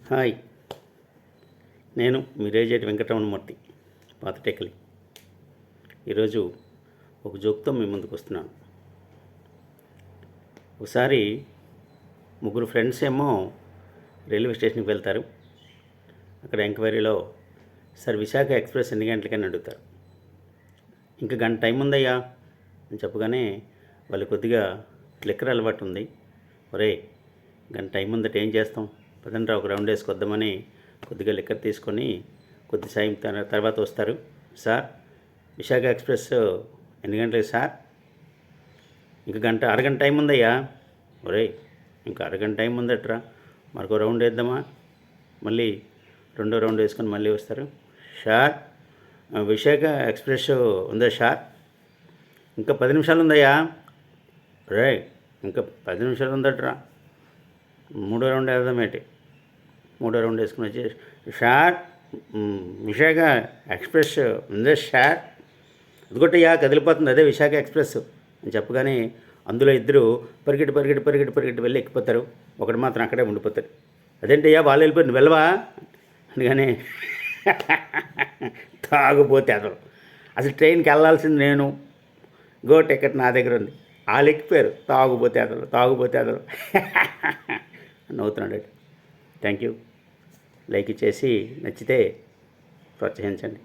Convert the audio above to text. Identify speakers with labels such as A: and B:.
A: Hi, నేను మీ రేజేటి వెంకటరమణమూర్తి, పాత టెక్కలి. ఈరోజు ఒక జోక్తో మీ ముందుకు వస్తున్నాను. ఒకసారి ముగ్గురు ఫ్రెండ్స్ ఏమో రైల్వే స్టేషన్కి వెళ్తారు. అక్కడ ఎంక్వైరీలో సార్ విశాఖ ఎక్స్ప్రెస్ ఎన్ని గంటలకని అడుగుతారు. ఇంకా గంట టైం ఉందయ్యా అని చెప్పగానే వాళ్ళు కొద్దిగా లిక్కర్ అలవాటు ఉంది. ఒరే, గంట టైం ఉందట ఏం చేస్తాం, పదండ్రా ఒక రౌండ్ వేసుకొద్దామని కొద్దిగా లిక్కర్ తీసుకొని కొద్ది సాయం తర్వాత వస్తారు. సార్ విశాఖ ఎక్స్ప్రెస్ ఎన్ని గంటలకి సార్? ఇంకా అరగంట టైం ఉందయ్యా. ఒరే, ఇంకా అరగంట టైం ఉందట్రా, మరొక రౌండ్ వేద్దామా? మళ్ళీ రెండో రౌండ్ వేసుకొని మళ్ళీ వస్తారు. సార్ విశాఖ ఎక్స్ప్రెస్ ఉందా సార్? ఇంకా 10 నిమిషాలు ఉందయ్యా. రే, ఇంకా 10 నిమిషాలు ఉందట్రా, మూడో రౌండ్ వేద్దామేంటి? మూడో రౌండ్ వేసుకుని వచ్చి సార్ విశాఖ ఎక్స్ప్రెస్ ఉందే సార్? అదిగొట్టయ్యా కదిలిపోతుంది, అదే విశాఖ ఎక్స్ప్రెస్ అని చెప్పగానే అందులో ఇద్దరు పరిగెట్టి వెళ్ళి ఎక్కిపోతారు. ఒకటి మాత్రం అక్కడే ఉండిపోతారు. అదేంటయ్యా వాళ్ళు వెళ్ళిపోయి నువ్వు వెళ్ళవా అందుకని తాగుపోతే అసలు ట్రైన్కి వెళ్ళాల్సింది నేను, గో టికెట్ నా దగ్గర ఉంది, వాళ్ళు ఎక్కిపోయారు. తాగుపోతే నవ్వుతున్నాడు. Thank you. లైక్ చేసి నచ్చితే ప్రోత్సహించండి.